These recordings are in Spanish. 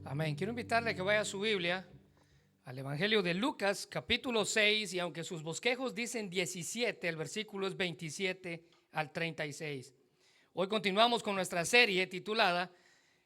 Amén. Quiero invitarle a que vaya a su Biblia al Evangelio de Lucas, capítulo 6, y aunque sus bosquejos dicen 17, el versículo es 27 al 36. Hoy continuamos con nuestra serie titulada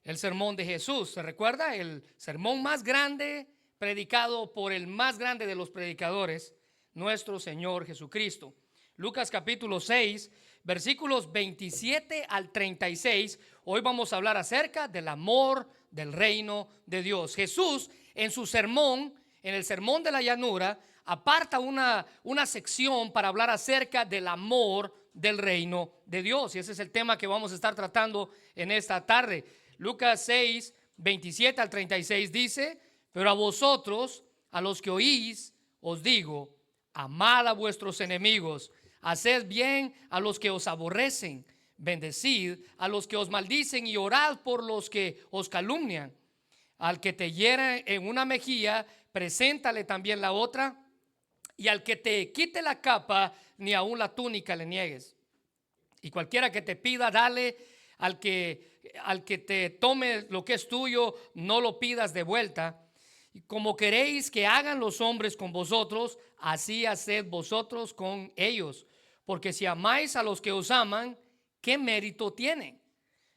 El Sermón de Jesús. ¿Se recuerda? El sermón más grande predicado por el más grande de los predicadores, nuestro Señor Jesucristo. Lucas capítulo 6, versículos 27 al 36. Hoy vamos a hablar acerca del amor del reino de Dios. Jesús en su sermón, en el sermón de la llanura, aparta una sección para hablar acerca del amor del reino de Dios. Y ese es el tema que vamos a estar tratando en esta tarde. Lucas 6, 27 al 36 dice: pero a vosotros, a los que oís, os digo, amad a vuestros enemigos, haced bien a los que os aborrecen, bendecid a los que os maldicen y orad por los que os calumnian. Al que te hiere en una mejilla, preséntale también la otra, y al que te quite la capa, ni aun la túnica le niegues. Y cualquiera que te pida, dale. Al que te tome lo que es tuyo, no lo pidas de vuelta. Y como queréis que hagan los hombres con vosotros, así haced vosotros con ellos. Porque si amáis a los que os aman, ¿qué mérito tienen?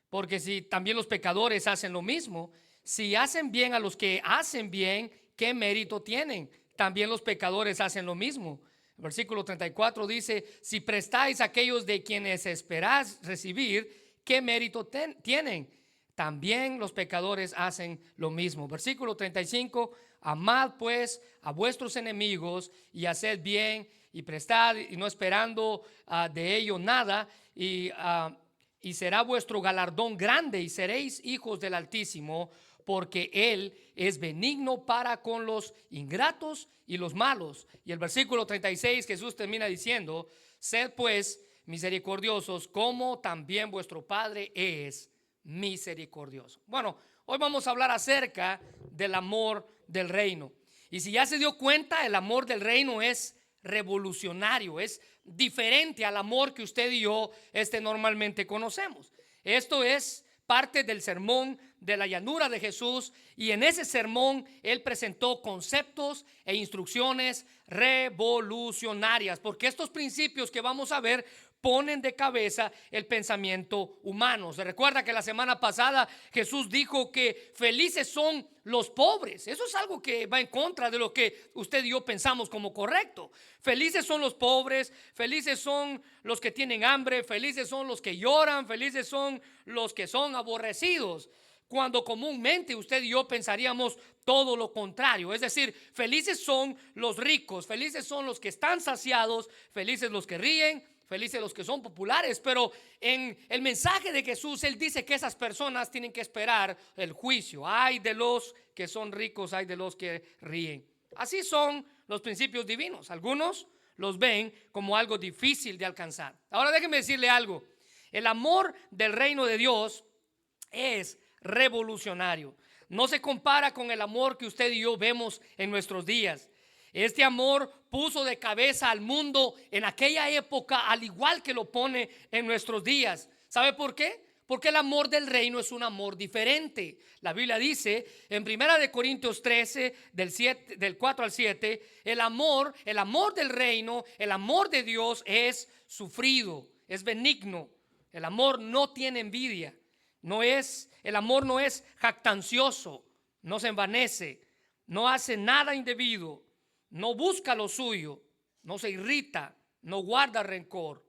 Porque si también los pecadores hacen lo mismo, si hacen bien a los que hacen bien, ¿qué mérito tienen? También los pecadores hacen lo mismo. El versículo 34 dice: si prestáis a aquellos de quienes esperáis recibir, ¿qué mérito tienen? También los pecadores hacen lo mismo. Versículo 35: amad pues a vuestros enemigos y haced bien y prestad, y no esperando de ello nada, y será vuestro galardón grande, y seréis hijos del Altísimo, porque Él es benigno para con los ingratos y los malos. Y el versículo 36, Jesús termina diciendo: sed pues misericordiosos, como también vuestro Padre es misericordioso. Bueno, hoy vamos a hablar acerca del amor del reino. Y si ya se dio cuenta, el amor del reino es revolucionario, es diferente al amor que usted y yo normalmente conocemos. Esto es parte del sermón de la llanura de Jesús, y en ese sermón él presentó conceptos e instrucciones revolucionarias, porque estos principios que vamos a ver ponen de cabeza el pensamiento humano. Se recuerda que la semana pasada Jesús dijo que felices son los pobres. Eso es algo que va en contra de lo que usted y yo pensamos como correcto. Felices son los pobres, felices son los que tienen hambre, felices son los que lloran, felices son los que son aborrecidos, cuando comúnmente usted y yo pensaríamos todo lo contrario. Es decir, felices son los ricos, felices son los que están saciados, felices los que ríen, felices los que son populares. Pero en el mensaje de Jesús, él dice que esas personas tienen que esperar el juicio. Ay de los que son ricos, ay de los que ríen. Así son los principios divinos. Algunos los ven como algo difícil de alcanzar. Ahora déjeme decirle algo: el amor del reino de Dios es revolucionario. No se compara con el amor que usted y yo vemos en nuestros días. Este amor puso de cabeza al mundo en aquella época, al igual que lo pone en nuestros días. ¿Sabe por qué? Porque el amor del reino es un amor diferente. La Biblia dice en 1 Corintios 13, del 4 al 7, el amor del reino, el amor de Dios es sufrido, es benigno. El amor no tiene envidia. El amor no es jactancioso, no se envanece, no hace nada indebido, no busca lo suyo, no se irrita, no guarda rencor,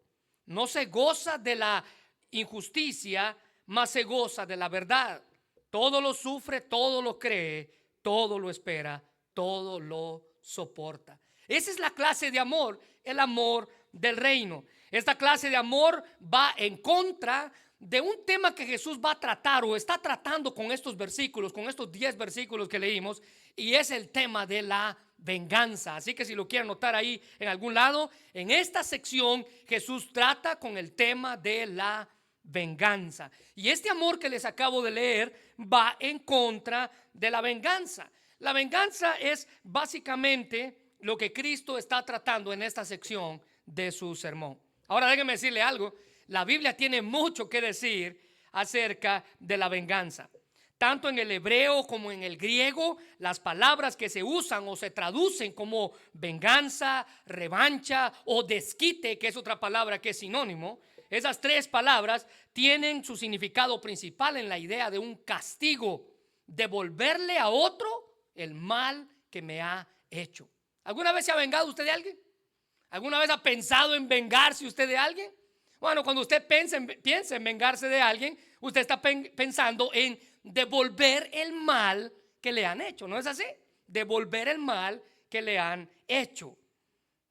no se goza de la injusticia, mas se goza de la verdad. Todo lo sufre, todo lo cree, todo lo espera, todo lo soporta. Esa es la clase de amor, el amor del reino. Esta clase de amor va en contra de un tema que Jesús va a tratar o está tratando con estos versículos, con estos 10 versículos que leímos, y es el tema de la venganza. Así que si lo quieren notar ahí en algún lado, en esta sección Jesús trata con el tema de la venganza. Y este amor que les acabo de leer va en contra de la venganza. La venganza es básicamente lo que Cristo está tratando en esta sección de su sermón. Ahora déjenme decirle algo: la Biblia tiene mucho que decir acerca de la venganza. Tanto en el hebreo como en el griego, las palabras que se usan o se traducen como venganza, revancha o desquite, que es otra palabra que es sinónimo, esas tres palabras tienen su significado principal en la idea de un castigo, devolverle a otro el mal que me ha hecho. ¿Alguna vez se ha vengado usted de alguien? ¿Alguna vez ha pensado en vengarse usted de alguien? Bueno, cuando usted piensa en vengarse de alguien, usted está pensando en devolver el mal que le han hecho, ¿no es así? Devolver el mal que le han hecho.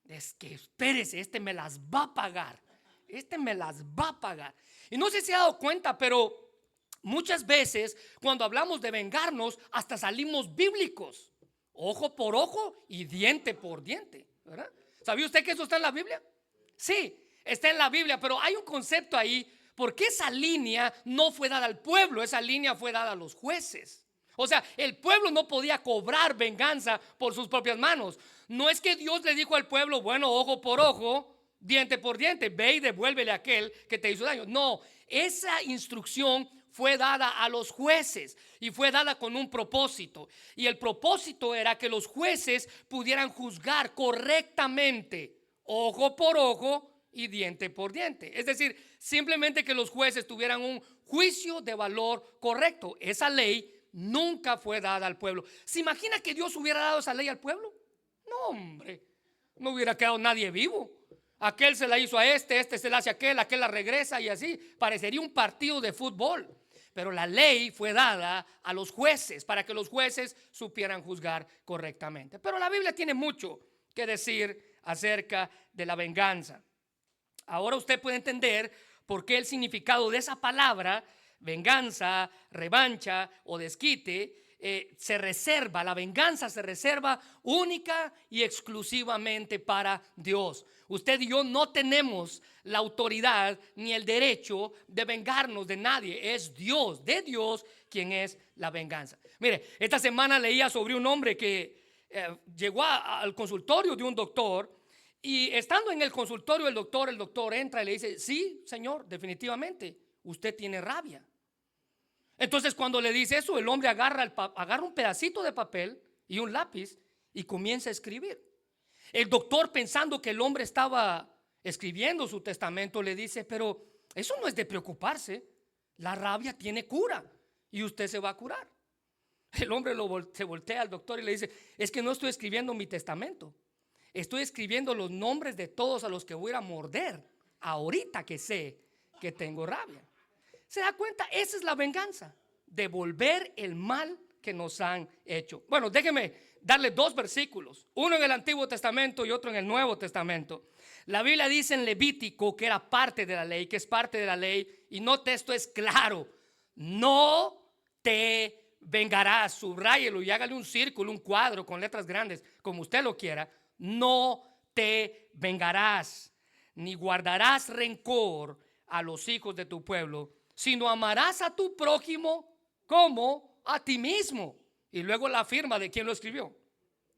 Es que espérese, este me las va a pagar. Este me las va a pagar. Y no sé si se ha dado cuenta, pero muchas veces cuando hablamos de vengarnos, hasta salimos bíblicos. Ojo por ojo y diente por diente, ¿verdad? ¿Sabía usted que eso está en la Biblia? Sí, está en la Biblia, pero hay un concepto ahí, porque esa línea no fue dada al pueblo, esa línea fue dada a los jueces. O sea, el pueblo no podía cobrar venganza por sus propias manos. No es que Dios le dijo al pueblo, bueno, ojo por ojo, diente por diente, ve y devuélvele a aquel que te hizo daño. No, esa instrucción fue dada a los jueces y fue dada con un propósito. Y el propósito era que los jueces pudieran juzgar correctamente, ojo por ojo y diente por diente. Es decir, simplemente que los jueces tuvieran un juicio de valor correcto. Esa ley nunca fue dada al pueblo. ¿Se imagina que Dios hubiera dado esa ley al pueblo? No, hombre, no hubiera quedado nadie vivo. Aquel se la hizo a este se la hace a aquel la regresa y así. Parecería un partido de fútbol. Pero la ley fue dada a los jueces para que los jueces supieran juzgar correctamente. Pero la Biblia tiene mucho que decir acerca de la venganza. Ahora usted puede entender por qué el significado de esa palabra, venganza, revancha o desquite, se reserva, la venganza se reserva única y exclusivamente para Dios. Usted y yo no tenemos la autoridad ni el derecho de vengarnos de nadie. Es Dios, de Dios, quien es la venganza. Mire, esta semana leía sobre un hombre que llegó al consultorio de un doctor. Y estando en el consultorio el doctor entra y le dice, sí, señor, definitivamente, usted tiene rabia. Entonces cuando le dice eso, el hombre agarra un pedacito de papel y un lápiz y comienza a escribir. El doctor, pensando que el hombre estaba escribiendo su testamento, le dice, pero eso no es de preocuparse, la rabia tiene cura y usted se va a curar. El hombre se voltea al doctor y le dice, es que no estoy escribiendo mi testamento. Estoy escribiendo los nombres de todos a los que voy a morder ahorita que sé que tengo rabia. ¿Se da cuenta? Esa es la venganza, devolver el mal que nos han hecho. Bueno, déjeme darle dos versículos, uno en el Antiguo Testamento y otro en el Nuevo Testamento. La Biblia dice en Levítico, que era parte de la ley, que es parte de la ley, y note, esto es claro: no te vengarás. Subráyelo y hágale un círculo, un cuadro con letras grandes, como usted lo quiera. No te vengarás, ni guardarás rencor a los hijos de tu pueblo, sino amarás a tu prójimo como a ti mismo. Y luego la firma de quien lo escribió: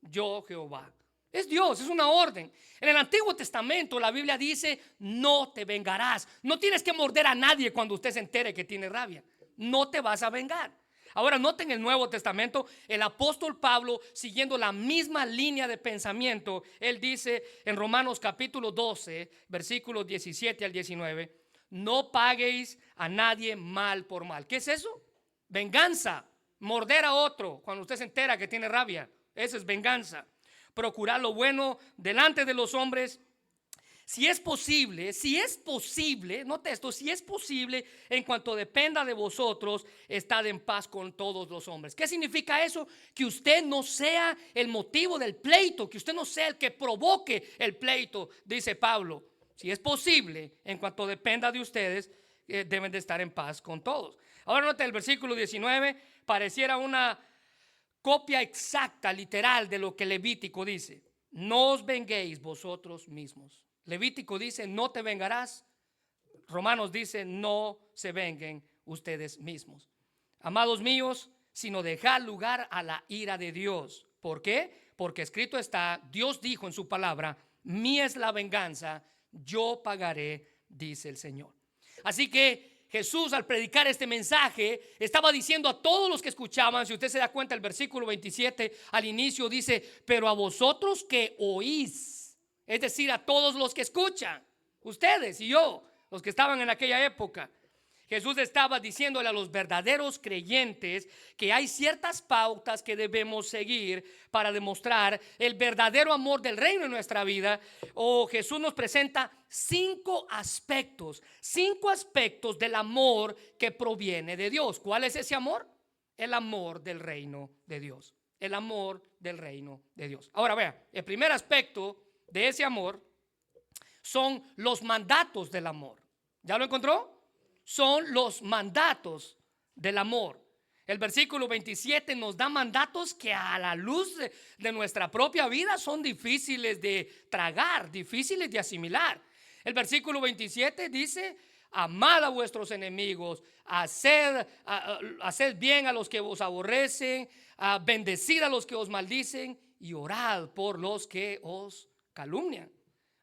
yo, Jehová. Es Dios, es una orden. En el Antiguo Testamento la Biblia dice, no te vengarás. No tienes que morder a nadie cuando usted se entere que tiene rabia. No te vas a vengar. Ahora noten el Nuevo Testamento, el apóstol Pablo, siguiendo la misma línea de pensamiento, él dice en Romanos capítulo 12, versículos 17 al 19, no paguéis a nadie mal por mal. ¿Qué es eso? Venganza, morder a otro cuando usted se entera que tiene rabia. Eso es venganza. Procurar lo bueno delante de los hombres. Si es posible, note esto, si es posible, en cuanto dependa de vosotros, estad en paz con todos los hombres. ¿Qué significa eso? Que usted no sea el motivo del pleito, que usted no sea el que provoque el pleito, dice Pablo. Si es posible, en cuanto dependa de ustedes, deben de estar en paz con todos. Ahora note el versículo 19, pareciera una copia exacta, literal, de lo que Levítico dice. No os venguéis vosotros mismos. Levítico dice, no te vengarás. Romanos dice, no se venguen ustedes mismos. Amados míos, sino dejad lugar a la ira de Dios. ¿Por qué? Porque escrito está, Dios dijo en su palabra, mía es la venganza, yo pagaré, dice el Señor. Así que Jesús, al predicar este mensaje, estaba diciendo a todos los que escuchaban, si usted se da cuenta, el versículo 27 al inicio dice: pero a vosotros que oís, es decir, a todos los que escuchan, ustedes y yo, los que estaban en aquella época. Jesús estaba diciéndole a los verdaderos creyentes que hay ciertas pautas que debemos seguir para demostrar el verdadero amor del reino en nuestra vida. Jesús nos presenta cinco aspectos del amor que proviene de Dios. ¿Cuál es ese amor? El amor del reino de Dios. El amor del reino de Dios. Ahora vea, el primer aspecto de ese amor son los mandatos del amor. ¿Ya lo encontró? Son los mandatos del amor. El versículo 27 nos da mandatos que a la luz de nuestra propia vida son difíciles de tragar, difíciles de asimilar. El versículo 27 dice: amad a vuestros enemigos, haced bien a los que os aborrecen, bendecid a los que os maldicen y orad por los que os calumnian.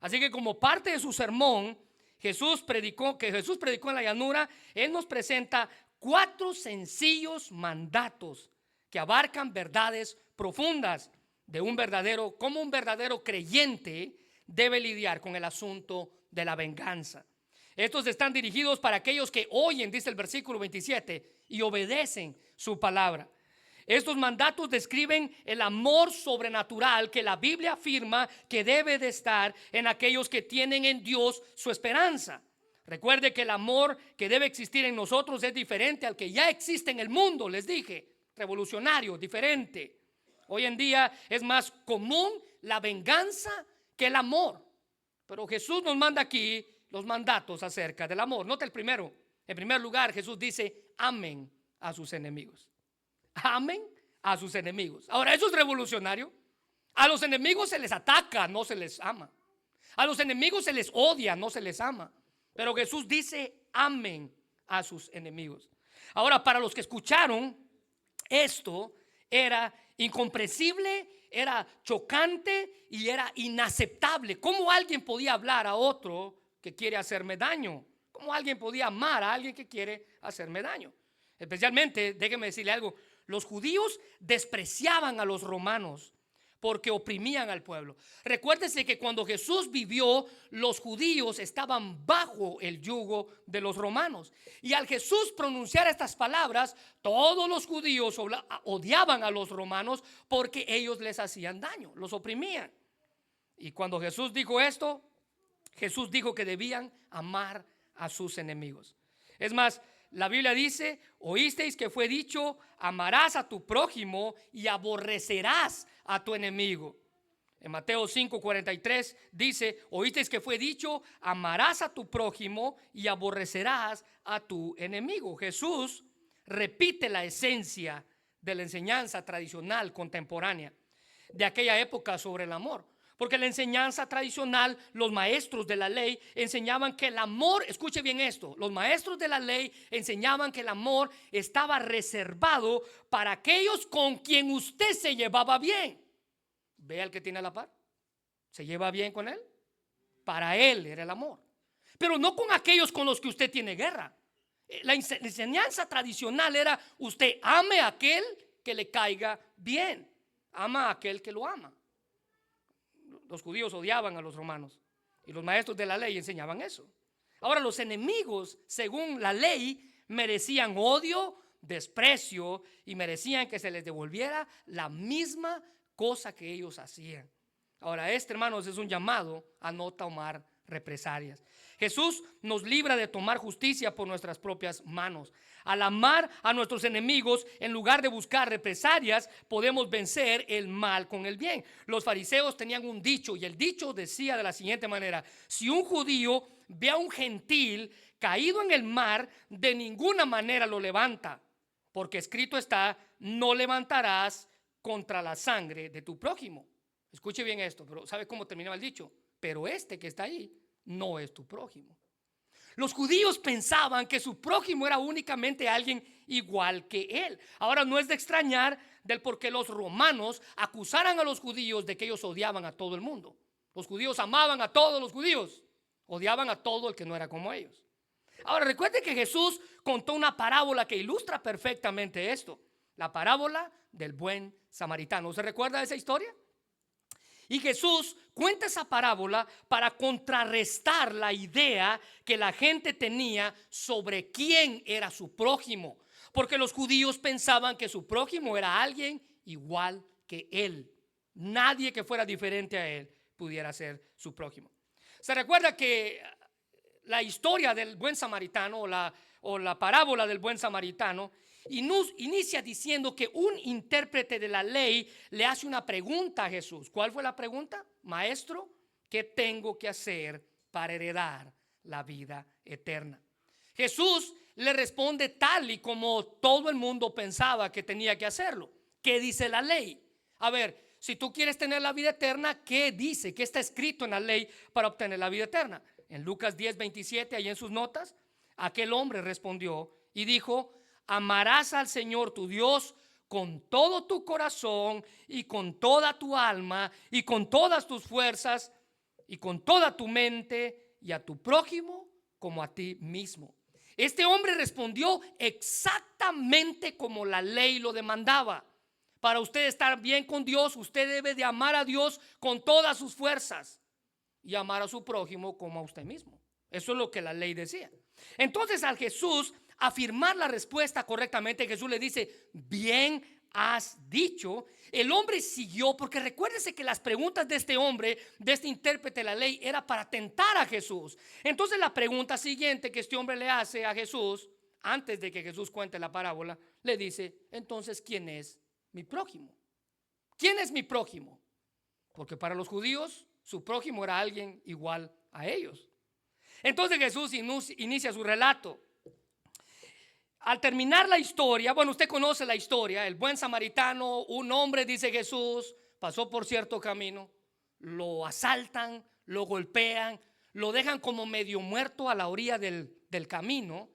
Así que como parte de su sermón Jesús predicó en la llanura, Él nos presenta 4 sencillos mandatos que abarcan verdades profundas de cómo un verdadero creyente debe lidiar con el asunto de la venganza. Estos están dirigidos para aquellos que oyen, dice el versículo 27, y obedecen su palabra. Estos mandatos describen el amor sobrenatural que la Biblia afirma que debe de estar en aquellos que tienen en Dios su esperanza. Recuerde que el amor que debe existir en nosotros es diferente al que ya existe en el mundo, les dije, revolucionario, diferente. Hoy en día es más común la venganza que el amor. Pero Jesús nos manda aquí los mandatos acerca del amor. Nota el primero. En primer lugar, Jesús dice: amen a sus enemigos. Amen a sus enemigos. Ahora, eso es revolucionario. A los enemigos se les ataca, no se les ama. A los enemigos se les odia, no se les ama. Pero Jesús dice: amen a sus enemigos. Ahora, para los que escucharon, esto era incomprensible, era chocante y era inaceptable. ¿Cómo alguien podía hablar a otro que quiere hacerme daño? ¿Cómo alguien podía amar a alguien que quiere hacerme daño? Especialmente, déjeme decirle algo, los judíos despreciaban a los romanos porque oprimían al pueblo. Recuérdese que cuando Jesús vivió, los judíos estaban bajo el yugo de los romanos. Y al Jesús pronunciar estas palabras, todos los judíos odiaban a los romanos porque ellos les hacían daño, los oprimían. Y cuando Jesús dijo esto, Jesús dijo que debían amar a sus enemigos. Es más, la Biblia dice: oísteis que fue dicho, amarás a tu prójimo y aborrecerás a tu enemigo. En Mateo 5:43 dice: oísteis que fue dicho, amarás a tu prójimo y aborrecerás a tu enemigo. Jesús repite la esencia de la enseñanza tradicional contemporánea de aquella época sobre el amor. Porque la enseñanza tradicional, los maestros de la ley enseñaban que el amor, escuche bien esto, los maestros de la ley enseñaban que el amor estaba reservado para aquellos con quien usted se llevaba bien. Ve al que tiene a la par, ¿se lleva bien con él? Para él era el amor, pero no con aquellos con los que usted tiene guerra. La enseñanza tradicional era: usted ame a aquel que le caiga bien, ama a aquel que lo ama. Los judíos odiaban a los romanos y los maestros de la ley enseñaban eso. Ahora, los enemigos, según la ley, merecían odio, desprecio y merecían que se les devolviera la misma cosa que ellos hacían. Ahora, hermanos, es un llamado a no tomar represalias. Jesús nos libra de tomar justicia por nuestras propias manos. Al amar a nuestros enemigos, en lugar de buscar represalias, podemos vencer el mal con el bien. Los fariseos tenían un dicho, y el dicho decía de la siguiente manera: si un judío ve a un gentil caído en el mar, de ninguna manera lo levanta, porque escrito está: no levantarás contra la sangre de tu prójimo. Escuche bien esto, pero ¿sabe cómo terminaba el dicho? Pero este que está ahí no es tu prójimo. Los judíos pensaban que su prójimo era únicamente alguien igual que él. Ahora, no es de extrañar del por qué los romanos acusaran a los judíos de que ellos odiaban a todo el mundo. Los judíos amaban a todos los judíos, odiaban a todo el que no era como ellos. Ahora recuerde que Jesús contó una parábola que ilustra perfectamente esto. La parábola del buen samaritano. ¿Se recuerda de esa historia? Y Jesús cuenta esa parábola para contrarrestar la idea que la gente tenía sobre quién era su prójimo. Porque los judíos pensaban que su prójimo era alguien igual que él. Nadie que fuera diferente a él pudiera ser su prójimo. Se recuerda que la historia del buen samaritano o la parábola del buen samaritano inicia diciendo que un intérprete de la ley le hace una pregunta a Jesús. ¿Cuál fue la pregunta? Maestro, ¿qué tengo que hacer para heredar la vida eterna? Jesús le responde tal y como todo el mundo pensaba que tenía que hacerlo. ¿Qué dice la ley? A ver, si tú quieres tener la vida eterna, ¿qué dice? ¿Qué está escrito en la ley para obtener la vida eterna? En Lucas 10:27, ahí en sus notas, aquel hombre respondió y dijo: amarás al Señor tu Dios con todo tu corazón y con toda tu alma y con todas tus fuerzas y con toda tu mente, y a tu prójimo como a ti mismo. Este hombre respondió exactamente como la ley lo demandaba. Para usted estar bien con Dios, usted debe de amar a Dios con todas sus fuerzas y amar a su prójimo como a usted mismo. Eso es lo que la ley decía. Entonces, al Jesús afirmar la respuesta correctamente, Jesús le dice: bien has dicho. El hombre siguió, porque recuérdese que las preguntas de este hombre, de este intérprete de la ley, era para tentar a Jesús. Entonces la pregunta siguiente que este hombre le hace a Jesús, antes de que Jesús cuente la parábola, le dice: entonces, ¿quién es mi prójimo? ¿Quién es mi prójimo? Porque para los judíos su prójimo era alguien igual a ellos. Entonces Jesús inicia su relato. Al terminar la historia, bueno, usted conoce la historia, el buen samaritano, un hombre, dice Jesús, pasó por cierto camino, lo asaltan, lo golpean, lo dejan como medio muerto a la orilla del camino,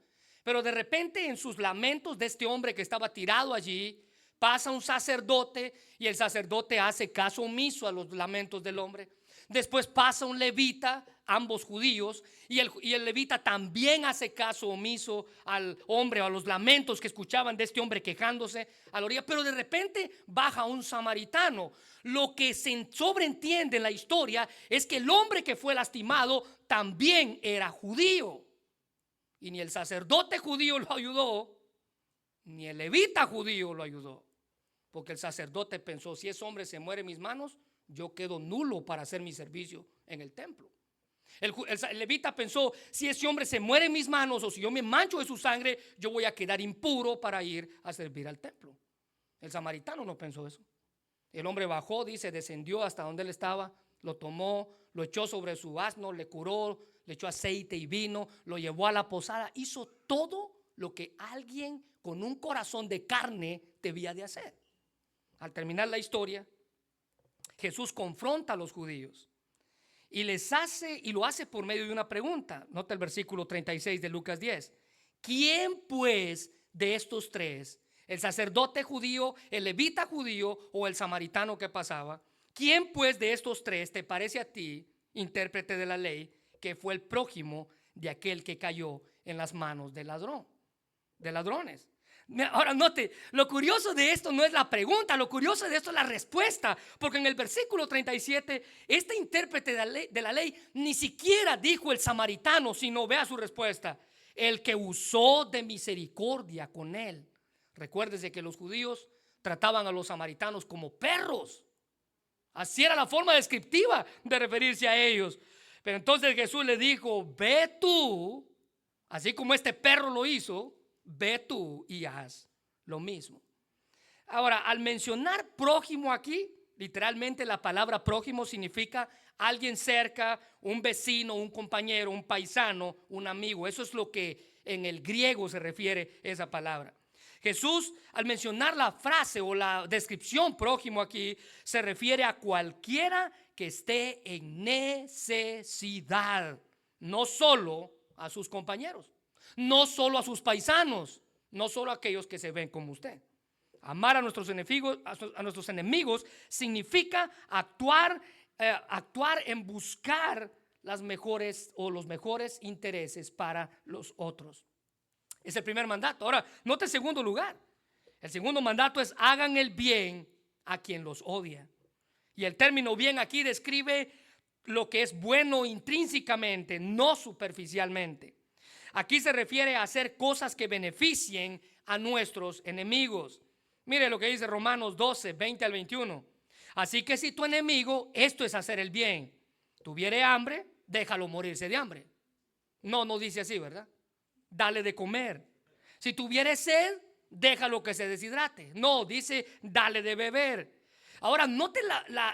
pero de repente en sus lamentos de este hombre que estaba tirado allí, pasa un sacerdote y el sacerdote hace caso omiso a los lamentos del hombre. Después pasa un levita, ambos judíos, y el levita también hace caso omiso al hombre, a los lamentos que escuchaban de este hombre quejándose a la orilla. Pero de repente baja un samaritano. Lo que se sobreentiende en la historia es que el hombre que fue lastimado también era judío. Y ni el sacerdote judío lo ayudó, ni el levita judío lo ayudó. Porque el sacerdote pensó: si ese hombre se muere en mis manos, yo quedo nulo para hacer mi servicio en el templo. El levita pensó: si ese hombre se muere en mis manos, o si yo me mancho de su sangre, yo voy a quedar impuro para ir a servir al templo. El samaritano no pensó eso. El hombre bajó, dice, descendió hasta donde él estaba, lo tomó, lo echó sobre su asno, le curó, le echó aceite y vino, lo llevó a la posada, hizo todo lo que alguien con un corazón de carne debía de hacer. Al terminar la historia, Jesús confronta a los judíos y lo hace por medio de una pregunta. Nota el versículo 36 de Lucas 10. ¿Quién pues de estos tres, el sacerdote judío, el levita judío o el samaritano que pasaba, quién pues de estos tres te parece a ti, intérprete de la ley, que fue el prójimo de aquel que cayó en las manos de ladrones? Ahora note, lo curioso de esto no es la pregunta, lo curioso de esto es la respuesta, porque en el versículo 37 este intérprete de la ley ni siquiera dijo el samaritano, sino vea su respuesta: el que usó de misericordia con él. Recuérdese que los judíos trataban a los samaritanos como perros. Así era la forma descriptiva de referirse a ellos. Pero entonces Jesús le dijo: ve tú, así como este perro lo hizo, ve tú y haz lo mismo. Ahora, al mencionar prójimo aquí, literalmente la palabra prójimo significa alguien cerca, un vecino, un compañero, un paisano, un amigo. Eso es lo que en el griego se refiere esa palabra. Jesús, al mencionar la frase o la descripción prójimo aquí, se refiere a cualquiera que esté en necesidad, no solo a sus compañeros, no solo a sus paisanos, no solo a aquellos que se ven como usted. Amar a nuestros enemigos significa actuar en buscar las mejores o los mejores intereses para los otros. Es el primer mandato. Ahora, note el segundo lugar. El segundo mandato es: hagan el bien a quien los odia. Y el término bien aquí describe lo que es bueno intrínsecamente, no superficialmente. Aquí se refiere a hacer cosas que beneficien a nuestros enemigos. Mire lo que dice Romanos 12, 20 al 21. Así que si tu enemigo, esto es hacer el bien, tuviere hambre, déjalo morirse de hambre. No dice así, ¿verdad? Dale de comer. Si tuviere sed, déjalo que se deshidrate. No, dice dale de beber. Ahora note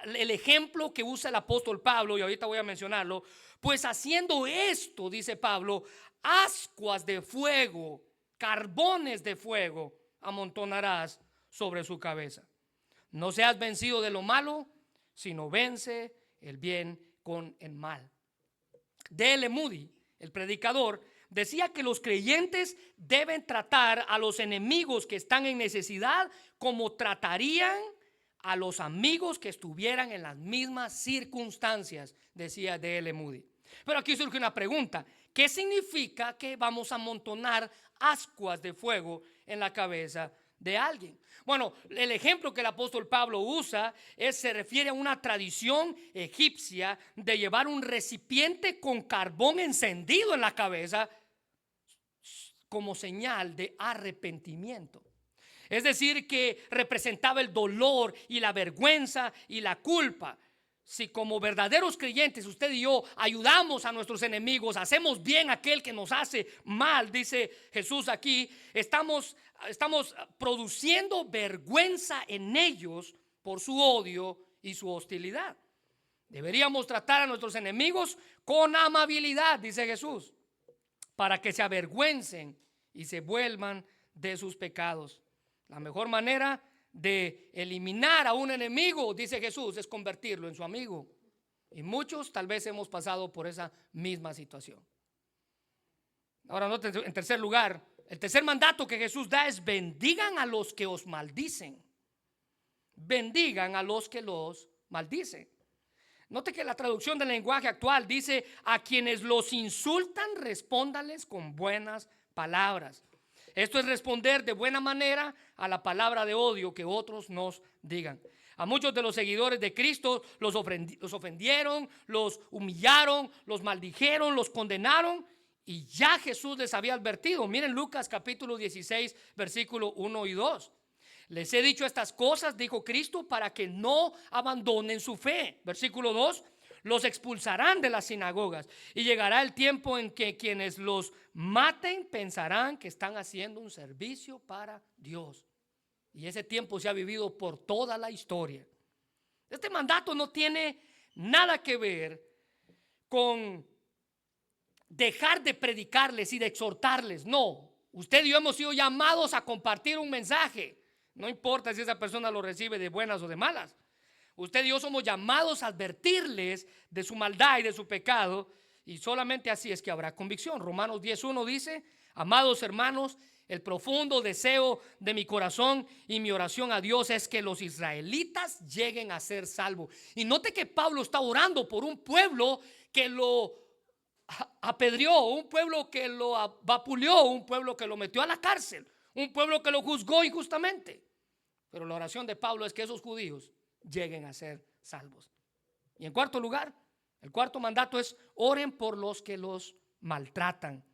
el ejemplo que usa el apóstol Pablo, y ahorita voy a mencionarlo. Pues haciendo esto, dice Pablo, ascuas de fuego, carbones de fuego amontonarás sobre su cabeza. No seas vencido de lo malo, sino vence el bien con el mal. D.L. Moody, el predicador, decía que los creyentes deben tratar a los enemigos que están en necesidad como tratarían a los amigos que estuvieran en las mismas circunstancias, decía D.L. Moody. Pero aquí surge una pregunta: ¿qué significa que vamos a amontonar ascuas de fuego en la cabeza de alguien? Bueno, el ejemplo que el apóstol Pablo usa se refiere a una tradición egipcia de llevar un recipiente con carbón encendido en la cabeza como señal de arrepentimiento. Es decir, que representaba el dolor y la vergüenza y la culpa. Si como verdaderos creyentes usted y yo ayudamos a nuestros enemigos, hacemos bien a aquel que nos hace mal, dice Jesús aquí, estamos produciendo vergüenza en ellos por su odio y su hostilidad. Deberíamos tratar a nuestros enemigos con amabilidad, dice Jesús, para que se avergüencen y se vuelvan de sus pecados. La mejor manera de eliminar a un enemigo, dice Jesús, es convertirlo en su amigo. Y muchos tal vez hemos pasado por esa misma situación. Ahora, en tercer lugar, el tercer mandato que Jesús da es: bendigan a los que os maldicen. Bendigan a los que los maldicen. Note que la traducción del lenguaje actual dice: a quienes los insultan, respóndales con buenas palabras. Esto es responder de buena manera a la palabra de odio que otros nos digan. A muchos de los seguidores de Cristo los ofendieron, los humillaron, los maldijeron, los condenaron, y ya Jesús les había advertido. Miren Lucas capítulo 16, versículo 1 y 2. Les he dicho estas cosas, dijo Cristo, para que no abandonen su fe. Versículo 2. Los expulsarán de las sinagogas y llegará el tiempo en que quienes los maten pensarán que están haciendo un servicio para Dios. Y ese tiempo se ha vivido por toda la historia. Este mandato no tiene nada que ver con dejar de predicarles y de exhortarles. No, usted y yo hemos sido llamados a compartir un mensaje. No importa si esa persona lo recibe de buenas o de malas. Usted y yo somos llamados a advertirles de su maldad y de su pecado, y solamente así es que habrá convicción. Romanos 10:1 dice: amados hermanos, el profundo deseo de mi corazón y mi oración a Dios es que los israelitas lleguen a ser salvos. Y note que Pablo está orando por un pueblo que lo apedreó, un pueblo que lo vapuleó, un pueblo que lo metió a la cárcel, un pueblo que lo juzgó injustamente. Pero la oración de Pablo es que esos judíos lleguen a ser salvos. Y en cuarto lugar, el cuarto mandato es: oren por los que los maltratan.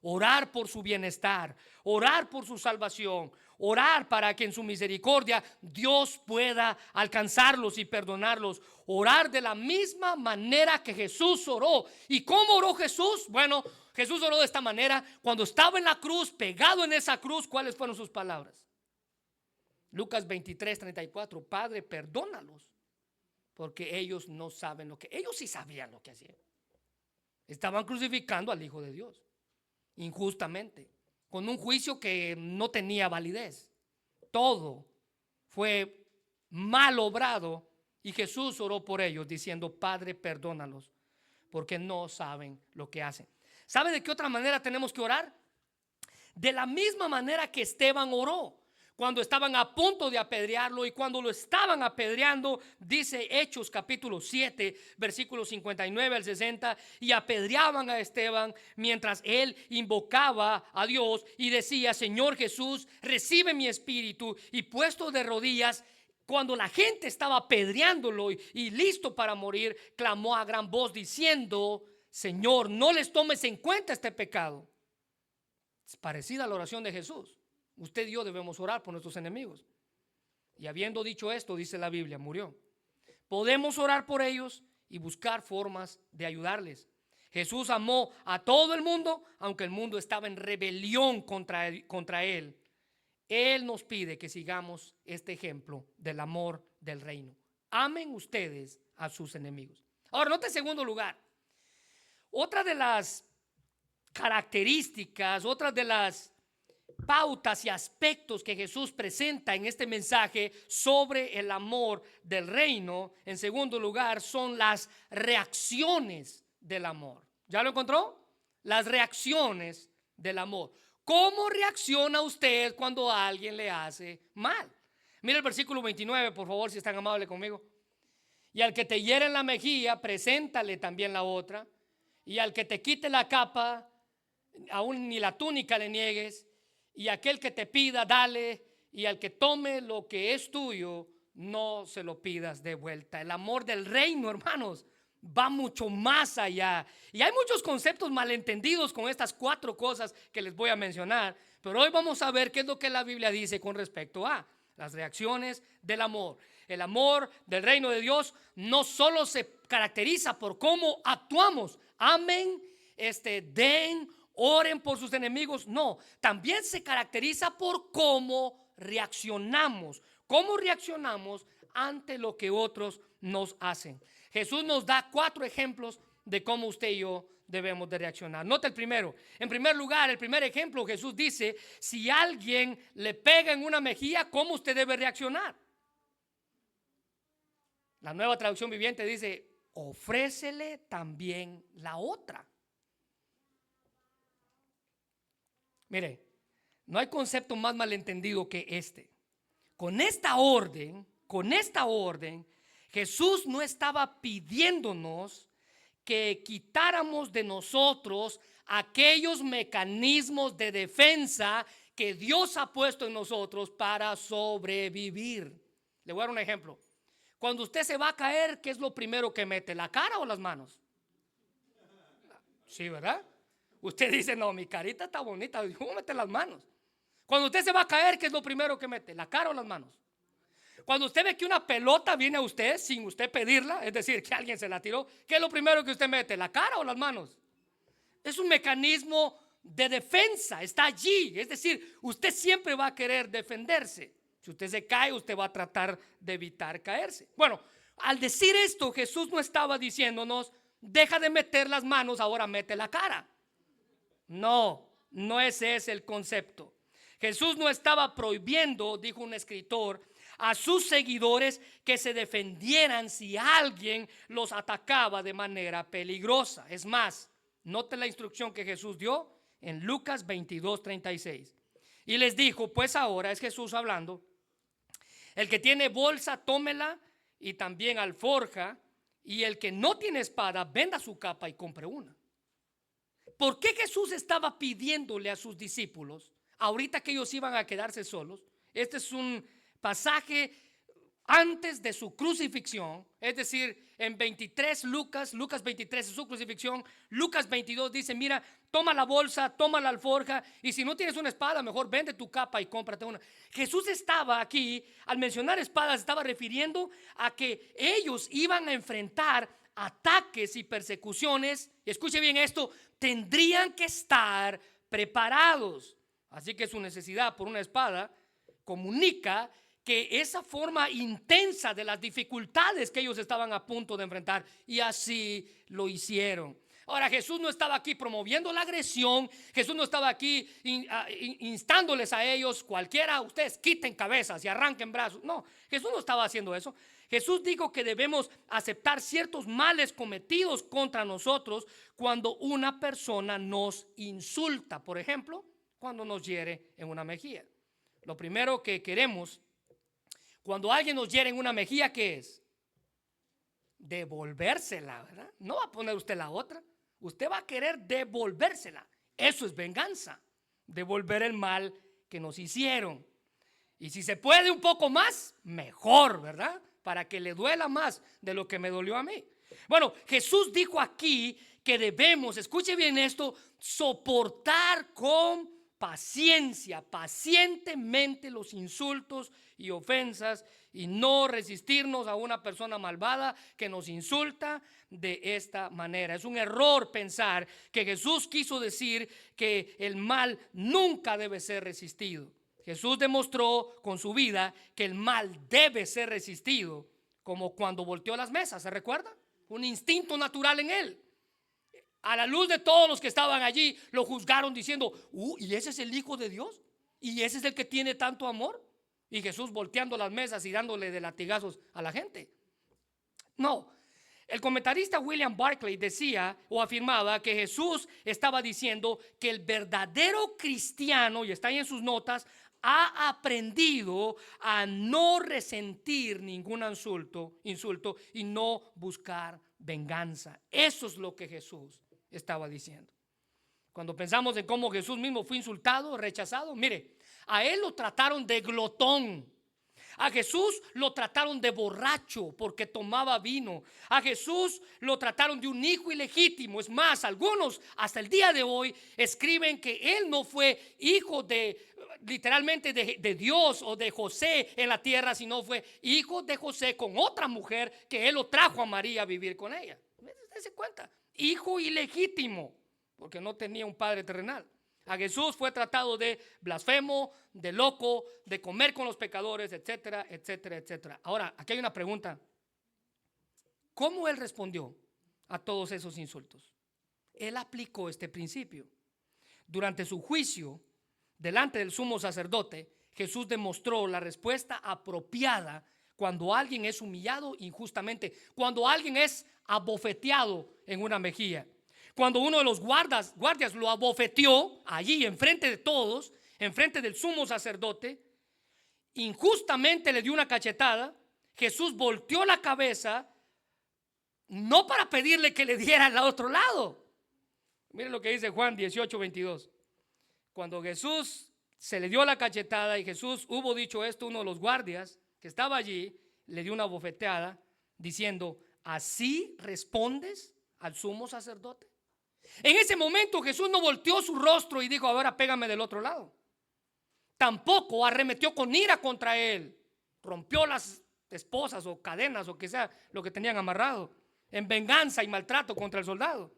Orar por su bienestar, orar por su salvación, orar para que en su misericordia Dios pueda alcanzarlos y perdonarlos. Orar de la misma manera que Jesús oró. ¿Y cómo oró Jesús? Bueno, Jesús oró de esta manera. Cuando estaba en la cruz, pegado en esa cruz, ¿cuáles fueron sus palabras? Lucas 23:34, Padre, perdónalos, porque ellos no saben lo que... Ellos sí sabían lo que hacían. Estaban crucificando al Hijo de Dios injustamente, con un juicio que no tenía validez. Todo fue mal obrado, y Jesús oró por ellos diciendo: Padre, perdónalos, porque no saben lo que hacen. ¿Sabe de qué otra manera tenemos que orar? De la misma manera que Esteban oró. cuando estaban a punto de apedrearlo, y cuando lo estaban apedreando, dice Hechos capítulo 7, versículos 59 al 60, y apedreaban a Esteban mientras él invocaba a Dios y decía: Señor Jesús, recibe mi espíritu. Y puesto de rodillas, cuando la gente estaba apedreándolo y listo para morir, clamó a gran voz diciendo: Señor, no les tomes en cuenta este pecado. Es parecida a la oración de Jesús. Usted y yo debemos orar por nuestros enemigos. Y habiendo dicho esto, dice la Biblia, murió. Podemos orar por ellos y buscar formas de ayudarles. Jesús amó a todo el mundo, aunque el mundo estaba en rebelión contra él. Él nos pide que sigamos este ejemplo del amor del reino. Amen ustedes a sus enemigos. Ahora, note en segundo lugar, otra de las características, otra de las pautas y aspectos que Jesús presenta en este mensaje sobre el amor del reino, en segundo lugar, son las reacciones del amor. ¿Ya lo encontró? Las reacciones del amor. ¿Cómo reacciona usted cuando alguien le hace mal? Mira el versículo 29, por favor, si es tan amable conmigo. Y al que te hiere en la mejilla, preséntale también la otra. Y al que te quite la capa, aún ni la túnica le niegues. Y aquel que te pida, dale. Y al que tome lo que es tuyo, no se lo pidas de vuelta. El amor del reino, hermanos, va mucho más allá. Y hay muchos conceptos malentendidos con estas 4 cosas que les voy a mencionar. Pero hoy vamos a ver qué es lo que la Biblia dice con respecto a las reacciones del amor. El amor del reino de Dios no solo se caracteriza por cómo actuamos. Amen, den, oren por sus enemigos. No, también se caracteriza por cómo reaccionamos. Cómo reaccionamos ante lo que otros nos hacen. Jesús nos da 4 ejemplos de cómo usted y yo debemos de reaccionar. Nota el primero. En primer lugar, el primer ejemplo, Jesús dice: si alguien le pega en una mejilla, ¿cómo usted debe reaccionar? La Nueva Traducción Viviente dice: ofrécele también la otra. Mire, no hay concepto más malentendido que este. Con esta orden, Jesús no estaba pidiéndonos que quitáramos de nosotros aquellos mecanismos de defensa que Dios ha puesto en nosotros para sobrevivir. Le voy a dar un ejemplo. Cuando usted se va a caer, ¿qué es lo primero que mete? ¿La cara o las manos? Sí, ¿verdad? Usted dice: no, mi carita está bonita, ¿cómo mete las manos? Cuando usted se va a caer, ¿qué es lo primero que mete? ¿La cara o las manos? Cuando usted ve que una pelota viene a usted sin usted pedirla, es decir, que alguien se la tiró, ¿qué es lo primero que usted mete? ¿La cara o las manos? Es un mecanismo de defensa, está allí. Es decir, usted siempre va a querer defenderse. Si usted se cae, usted va a tratar de evitar caerse. Bueno, al decir esto, Jesús no estaba diciéndonos: deja de meter las manos, ahora mete la cara. No, no ese es el concepto. Jesús no estaba prohibiendo, dijo un escritor, a sus seguidores que se defendieran si alguien los atacaba de manera peligrosa. Es más, note la instrucción que Jesús dio en Lucas 22:36. Y les dijo: pues ahora, es Jesús hablando, el que tiene bolsa, tómela, y también alforja, y el que no tiene espada, venda su capa y compre una. ¿Por qué Jesús estaba pidiéndole a sus discípulos, ahorita que ellos iban a quedarse solos? Este es un pasaje antes de su crucifixión, es decir, en 23 Lucas 23 es su crucifixión. Lucas 22 dice: mira, toma la bolsa, toma la alforja, y si no tienes una espada, mejor vende tu capa y cómprate una. Jesús estaba aquí, al mencionar espadas, estaba refiriendo a que ellos iban a enfrentar ataques y persecuciones. Y escuche bien esto: tendrían que estar preparados. Así que su necesidad por una espada comunica que esa forma intensa de las dificultades que ellos estaban a punto de enfrentar, y así lo hicieron. Ahora, Jesús no estaba aquí promoviendo la agresión. Jesús no estaba aquí instándoles a ellos: cualquiera, ustedes quiten cabezas y arranquen brazos. No, Jesús no estaba haciendo eso. Jesús dijo que debemos aceptar ciertos males cometidos contra nosotros cuando una persona nos insulta. Por ejemplo, cuando nos hiere en una mejilla. lo primero que queremos cuando alguien nos hiere en una mejilla, ¿qué es? Devolvérsela, ¿verdad? No va a poner usted la otra. Usted va a querer devolvérsela. Eso es venganza. Devolver el mal que nos hicieron. Y si se puede un poco más, mejor, ¿verdad? Para que le duela más de lo que me dolió a mí. Bueno, Jesús dijo aquí que debemos, escuche bien esto, soportar con paciencia, pacientemente los insultos y ofensas y no resistirnos a una persona malvada que nos insulta de esta manera. Es un error pensar que Jesús quiso decir que el mal nunca debe ser resistido. Jesús demostró con su vida que el mal debe ser resistido, como cuando volteó las mesas, ¿se recuerda? Un instinto natural en él. A la luz de todos los que estaban allí, lo juzgaron diciendo, ¿y ese es el Hijo de Dios? ¿Y ese es el que tiene tanto amor? Y Jesús volteando las mesas y dándole de latigazos a la gente. No, el comentarista William Barclay decía o afirmaba que Jesús estaba diciendo que el verdadero cristiano, y está ahí en sus notas, ha aprendido a no resentir ningún insulto y no buscar venganza. Eso es lo que Jesús estaba diciendo. Cuando pensamos en cómo Jesús mismo fue insultado, rechazado, mire, a él lo trataron de glotón. A Jesús lo trataron de borracho porque tomaba vino. A Jesús lo trataron de un hijo ilegítimo. Es más, algunos hasta el día de hoy escriben que él no fue hijo literalmente de Dios o de José en la tierra, sino fue hijo de José con otra mujer que él lo trajo a María a vivir con ella. ¿Se cuenta? Hijo ilegítimo porque no tenía un padre terrenal. A Jesús fue tratado de blasfemo, de loco, de comer con los pecadores, etcétera, etcétera, etcétera. Ahora, aquí hay una pregunta. ¿Cómo él respondió a todos esos insultos? Él aplicó este principio. Durante su juicio, delante del sumo sacerdote, Jesús demostró la respuesta apropiada cuando alguien es humillado injustamente, cuando alguien es abofeteado en una mejilla. Cuando uno de los guardias lo abofeteó allí enfrente de todos, enfrente del sumo sacerdote, injustamente le dio una cachetada, Jesús volteó la cabeza, no para pedirle que le diera al otro lado. Miren lo que dice Juan 18:22. Cuando Jesús se le dio la cachetada y Jesús hubo dicho esto, uno de los guardias que estaba allí le dio una bofeteada diciendo, ¿así respondes al sumo sacerdote? En ese momento Jesús no volteó su rostro y dijo, ahora pégame del otro lado. Tampoco arremetió con ira contra él, rompió las esposas o cadenas o que sea lo que tenían amarrado en venganza y maltrato contra el soldado.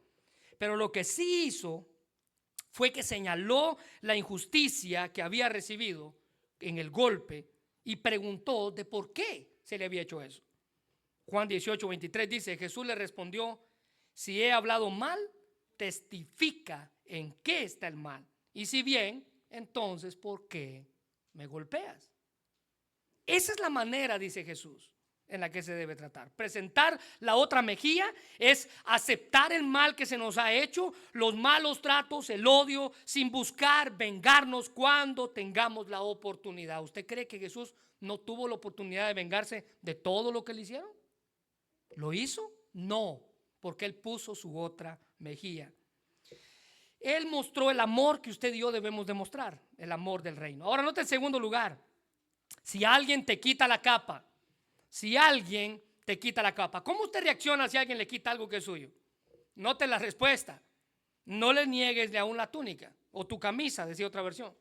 Pero lo que sí hizo fue que señaló la injusticia que había recibido en el golpe y preguntó de por qué se le había hecho eso. Juan 18:23 dice, Jesús le respondió, si he hablado mal, testifica en qué está el mal. Y si bien, entonces, ¿por qué me golpeas? Esa es la manera, dice Jesús, en la que se debe tratar. Presentar la otra mejilla es aceptar el mal que se nos ha hecho, los malos tratos, el odio, sin buscar vengarnos cuando tengamos la oportunidad. ¿Usted cree que Jesús no tuvo la oportunidad de vengarse de todo lo que le hicieron? ¿Lo hizo? No, porque él puso su otra mejilla. Él mostró el amor que usted y yo debemos demostrar, el amor del reino. Ahora note en segundo lugar, si alguien te quita la capa, ¿cómo usted reacciona si alguien le quita algo que es suyo? Note la respuesta, no le niegues ni aún la túnica o tu camisa, decía otra versión.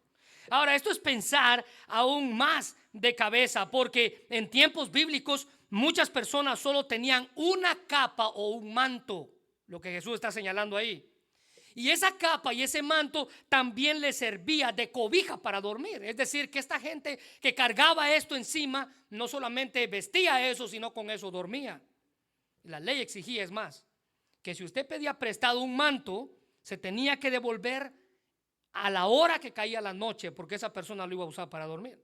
Ahora, esto es pensar aún más de cabeza, porque en tiempos bíblicos muchas personas solo tenían una capa o un manto, lo que Jesús está señalando ahí. Y esa capa y ese manto también le servía de cobija para dormir. Es decir, que esta gente que cargaba esto encima no solamente vestía eso, sino con eso dormía. La ley exigía, es más, que si usted pedía prestado un manto, se tenía que devolver a la hora que caía la noche, porque esa persona lo iba a usar para dormir.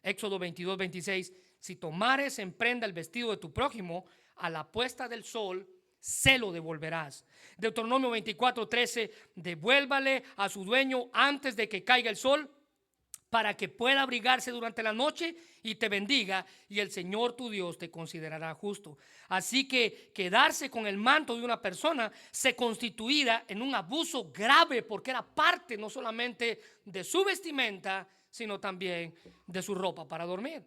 Éxodo 22:26, si tomares en prenda el vestido de tu prójimo, a la puesta del sol se lo devolverás. Deuteronomio 24:13, devuélvale a su dueño antes de que caiga el sol, para que pueda abrigarse durante la noche y te bendiga, y el Señor tu Dios te considerará justo. Así que quedarse con el manto de una persona se constituía en un abuso grave, porque era parte no solamente de su vestimenta, sino también de su ropa para dormir.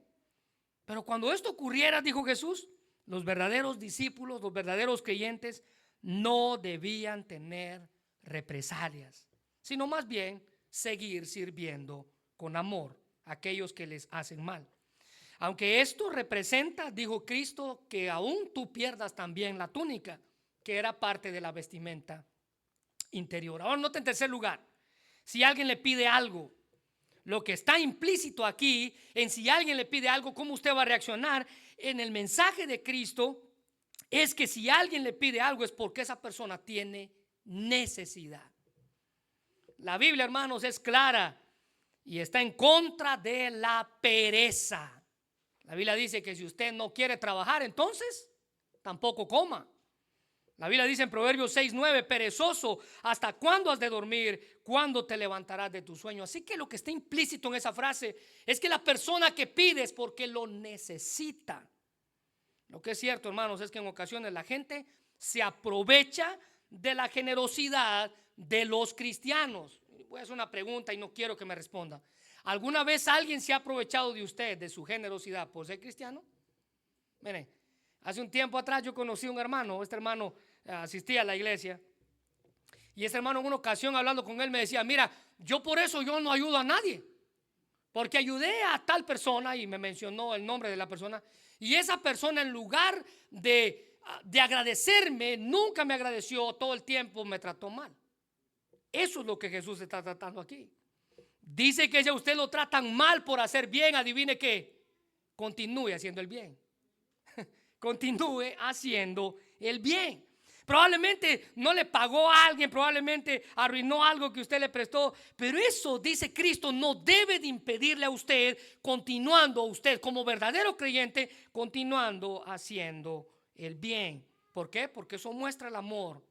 Pero cuando esto ocurriera, dijo Jesús, los verdaderos discípulos, los verdaderos creyentes no debían tener represalias, sino más bien seguir sirviendo con amor a aquellos que les hacen mal. Aunque esto representa, dijo Cristo, que aún tú pierdas también la túnica, que era parte de la vestimenta interior. Ahora note en tercer lugar, si alguien le pide algo, lo que está implícito aquí en si alguien le pide algo, cómo usted va a reaccionar en el mensaje de Cristo, es que si alguien le pide algo es porque esa persona tiene necesidad. La Biblia, hermanos, es clara y está en contra de la pereza. La Biblia dice que si usted no quiere trabajar, entonces tampoco coma. La Biblia dice en Proverbios 6:9, perezoso, ¿hasta cuándo has de dormir? ¿Cuándo te levantarás de tu sueño? Así que lo que está implícito en esa frase es que la persona que pide es porque lo necesita. Lo que es cierto, hermanos, es que en ocasiones la gente se aprovecha de la generosidad de los cristianos. Voy a hacer una pregunta y no quiero que me responda. ¿Alguna vez alguien se ha aprovechado de usted, de su generosidad por ser cristiano? Miren, hace un tiempo atrás yo conocí a un hermano. Este hermano asistía a la iglesia, y este hermano en una ocasión hablando con él me decía, mira, yo por eso yo no ayudo a nadie, porque ayudé a tal persona, y me mencionó el nombre de la persona, y esa persona en lugar de agradecerme, nunca me agradeció, todo el tiempo me trató mal. Eso es lo que Jesús está tratando aquí. Dice que ya usted lo tratan mal por hacer bien, adivine qué, continúe haciendo el bien. Continúe haciendo el bien. Probablemente no le pagó a alguien, probablemente arruinó algo que usted le prestó, pero eso, dice Cristo, no debe de impedirle a usted, continuando a usted como verdadero creyente, continuando haciendo el bien. ¿Por qué? Porque eso muestra el amor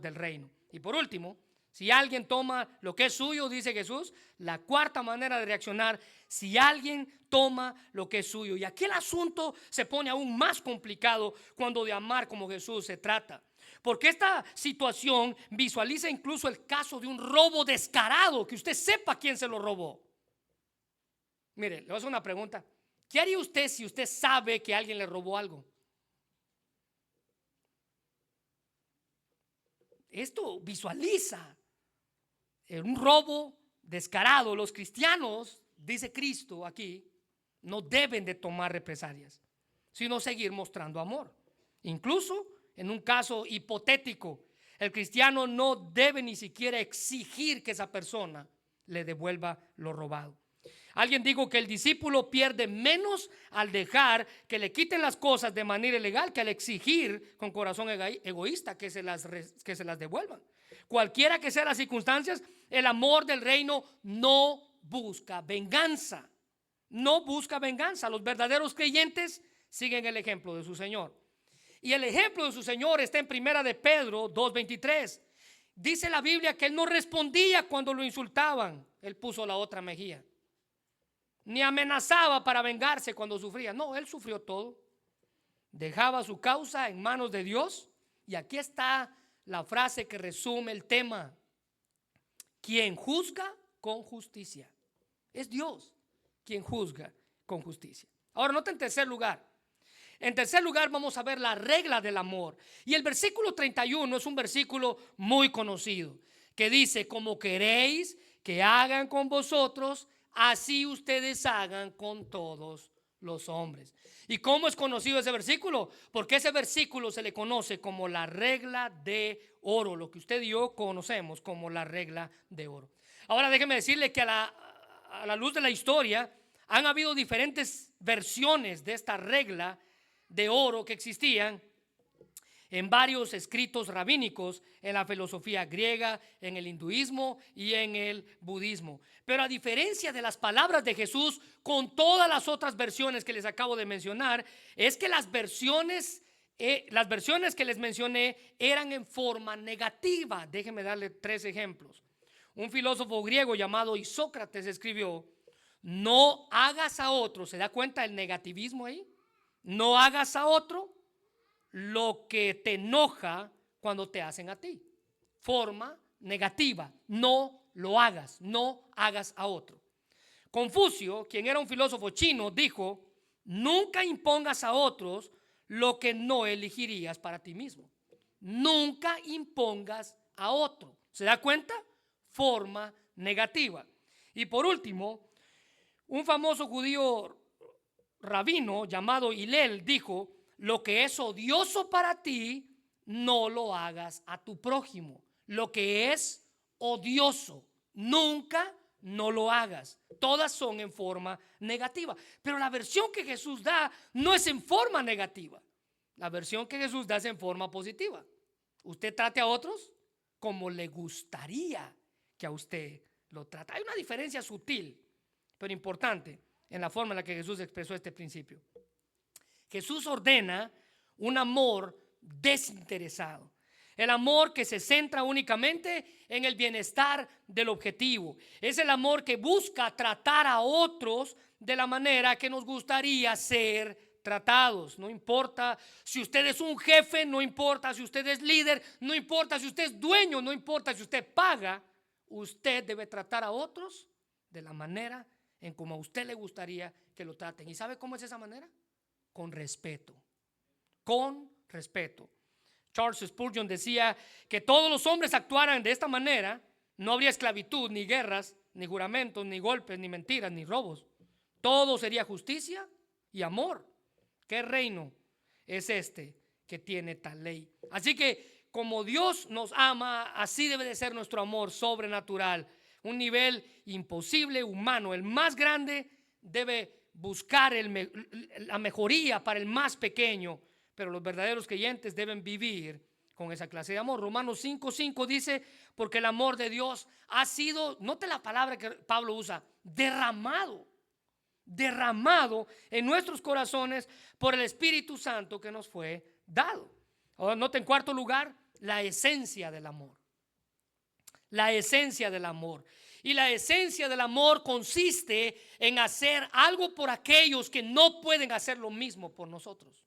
del reino. Y por último, si alguien toma lo que es suyo, dice Jesús, la cuarta manera de reaccionar, si alguien toma lo que es suyo. Y aquí el asunto se pone aún más complicado cuando de amar como Jesús se trata. Porque esta situación visualiza incluso el caso de un robo descarado, que usted sepa quién se lo robó. Mire, le voy a hacer una pregunta. ¿Qué haría usted si usted sabe que alguien le robó algo? Esto visualiza un robo descarado. Los cristianos, dice Cristo aquí, no deben de tomar represalias, sino seguir mostrando amor. Incluso en un caso hipotético, el cristiano no debe ni siquiera exigir que esa persona le devuelva lo robado. Alguien dijo que el discípulo pierde menos al dejar que le quiten las cosas de manera ilegal que al exigir con corazón egoísta que se las devuelvan. Cualquiera que sean las circunstancias, el amor del reino no busca venganza. No busca venganza. Los verdaderos creyentes siguen el ejemplo de su Señor. Y el ejemplo de su Señor está en Primera de Pedro 2:23. Dice la Biblia que él no respondía cuando lo insultaban. Él puso la otra mejilla. Ni amenazaba para vengarse cuando sufría. No, él sufrió todo. Dejaba su causa en manos de Dios. Y aquí está la frase que resume el tema: quien juzga con justicia. Es Dios quien juzga con justicia. Ahora, nota en tercer lugar. En tercer lugar vamos a ver la regla del amor. Y el versículo 31 es un versículo muy conocido, que dice: como queréis que hagan con vosotros, así ustedes hagan con todos los hombres. ¿Y cómo es conocido ese versículo? Porque ese versículo se le conoce como la regla de oro, lo que usted y yo conocemos como la regla de oro. Ahora déjeme decirle que a la luz de la historia han habido diferentes versiones de esta regla de oro que existían en varios escritos rabínicos, en la filosofía griega, en el hinduismo y en el budismo. Pero a diferencia de las palabras de Jesús, con todas las otras versiones que les acabo de mencionar, es que las versiones que les mencioné eran en forma negativa. Déjenme darle 3 ejemplos. Un filósofo griego llamado Isócrates escribió: no hagas a otro, ¿se da cuenta del negativismo ahí? No hagas a otro lo que te enoja cuando te hacen a ti. Forma negativa, no lo hagas, no hagas a otro. Confucio, quien era un filósofo chino, dijo: nunca impongas a otros lo que no elegirías para ti mismo. Nunca impongas a otro. ¿Se da cuenta? Forma negativa. Y por último, un famoso judío rabino llamado Hillel dijo: lo que es odioso para ti, no lo hagas a tu prójimo. Lo que es odioso, nunca no lo hagas. Todas son en forma negativa. Pero la versión que Jesús da no es en forma negativa. La versión que Jesús da es en forma positiva. Usted trate a otros como le gustaría que a usted lo trate. Hay una diferencia sutil, pero importante, en la forma en la que Jesús expresó este principio. Jesús ordena un amor desinteresado. El amor que se centra únicamente en el bienestar del objetivo. Es el amor que busca tratar a otros de la manera que nos gustaría ser tratados. No importa si usted es un jefe, no importa si usted es líder, no importa si usted es dueño, no importa si usted paga. Usted debe tratar a otros de la manera en como a usted le gustaría que lo traten. ¿Y sabe cómo es esa manera? Con respeto. Con respeto. Charles Spurgeon decía que todos los hombres actuaran de esta manera, no habría esclavitud, ni guerras, ni juramentos, ni golpes, ni mentiras, ni robos. Todo sería justicia y amor. ¿Qué reino es este que tiene tal ley? Así que como Dios nos ama, así debe de ser nuestro amor sobrenatural. Un nivel imposible, humano. El más grande debe buscar la mejoría para el más pequeño. Pero los verdaderos creyentes deben vivir con esa clase de amor. Romanos 5:5 dice: porque el amor de Dios ha sido, note la palabra que Pablo usa, derramado en nuestros corazones por el Espíritu Santo que nos fue dado. Ahora note en cuarto lugar la esencia del amor. La esencia del amor. Y la esencia del amor consiste en hacer algo por aquellos que no pueden hacer lo mismo por nosotros.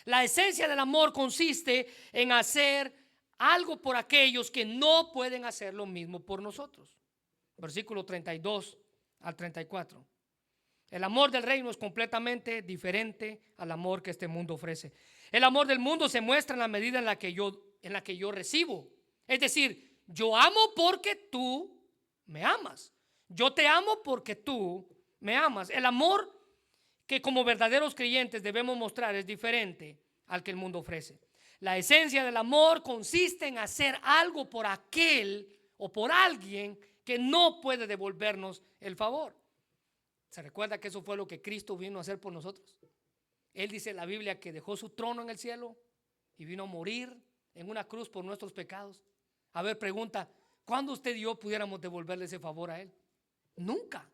La esencia del amor consiste en hacer algo por aquellos que no pueden hacer lo mismo por nosotros. Versículo 32 al 34. El amor del reino es completamente diferente al amor que este mundo ofrece. El amor del mundo se muestra en la medida en la que yo recibo. Es decir, yo amo porque tú me amas. Yo te amo porque tú me amas. El amor que como verdaderos creyentes debemos mostrar es diferente al que el mundo ofrece. La esencia del amor consiste en hacer algo por aquel o por alguien que no puede devolvernos el favor. ¿Se recuerda que eso fue lo que Cristo vino a hacer por nosotros? Él dice en la Biblia que dejó su trono en el cielo y vino a morir en una cruz por nuestros pecados. A ver, pregunta, ¿cuándo usted y yo pudiéramos devolverle ese favor a Él? Nunca.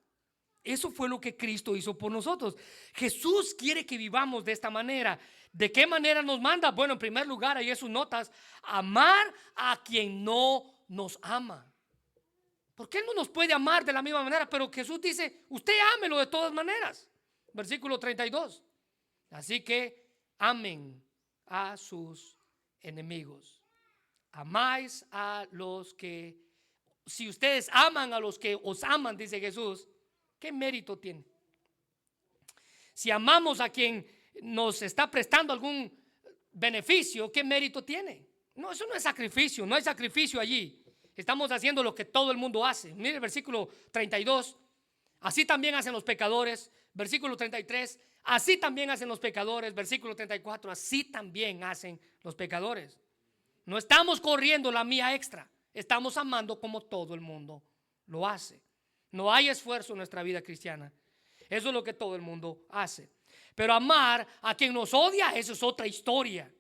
Eso fue lo que Cristo hizo por nosotros. Jesús quiere que vivamos de esta manera. ¿De qué manera nos manda? Bueno, en primer lugar, ahí en sus notas, amar a quien no nos ama. Porque Él no nos puede amar de la misma manera, pero Jesús dice, usted ámelo de todas maneras. Versículo 32. Así que amen a sus enemigos. Amáis a los que, si ustedes aman a los que os aman, dice Jesús, ¿qué mérito tiene? Si amamos a quien nos está prestando algún beneficio, ¿qué mérito tiene? No, eso no es sacrificio, no hay sacrificio allí. Estamos haciendo lo que todo el mundo hace. Mire el versículo 32. Así también hacen los pecadores. Versículo 33. Así también hacen los pecadores. Versículo 34. Así también hacen los pecadores. No estamos corriendo la mía extra. Estamos amando como todo el mundo lo hace. No hay esfuerzo en nuestra vida cristiana. Eso es lo que todo el mundo hace. Pero amar a quien nos odia, eso es otra historia.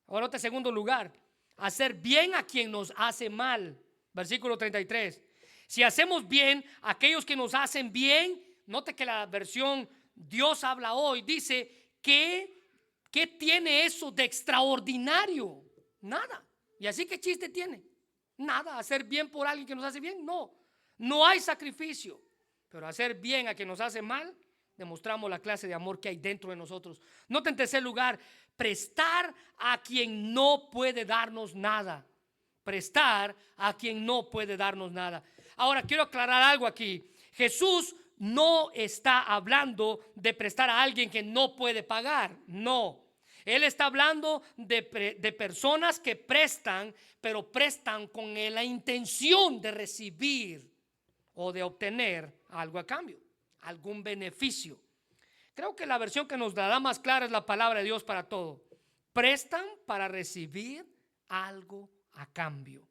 Ahora, en segundo lugar, hacer bien a quien nos hace mal. Versículo 33. Si hacemos bien a aquellos que nos hacen bien, note que la versión Dios habla hoy dice que ¿qué tiene eso de extraordinario? Nada. ¿Y así qué chiste tiene? Nada. Hacer bien por alguien que nos hace bien, no. No hay sacrificio. Pero hacer bien a quien nos hace mal, demostramos la clase de amor que hay dentro de nosotros. Nota en tercer lugar, prestar a quien no puede darnos nada. Prestar a quien no puede darnos nada. Ahora quiero aclarar algo aquí. Jesús no está hablando de prestar a alguien que no puede pagar. No. Él está hablando de personas que prestan, pero prestan con la intención de recibir o de obtener algo a cambio, algún beneficio. Creo que la versión que nos dará más clara es la palabra de Dios para todo. Prestan para recibir algo a cambio.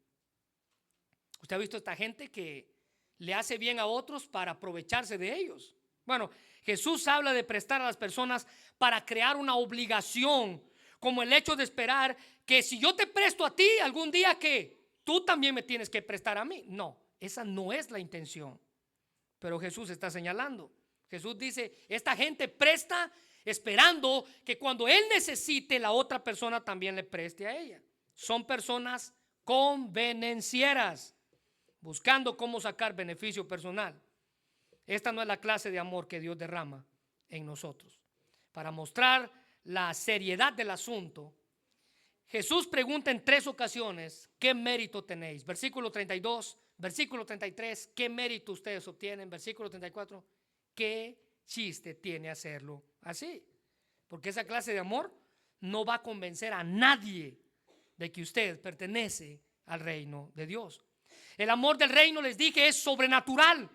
¿Usted ha visto esta gente que le hace bien a otros para aprovecharse de ellos? Bueno, Jesús habla de prestar a las personas para crear una obligación, como el hecho de esperar que si yo te presto a ti algún día, que tú también me tienes que prestar a mí. No, esa no es la intención. Pero Jesús está señalando. Jesús dice, esta gente presta esperando que cuando él necesite, la otra persona también le preste a ella. Son personas convenencieras, buscando cómo sacar beneficio personal. Esta no es la clase de amor que Dios derrama en nosotros. Para mostrar la seriedad del asunto, Jesús pregunta en 3 ocasiones, ¿qué mérito tenéis? Versículo 32, versículo 33, ¿qué mérito ustedes obtienen? Versículo 34, ¿qué chiste tiene hacerlo así? Porque esa clase de amor no va a convencer a nadie de que usted pertenece al reino de Dios. El amor del reino, les dije, es sobrenatural.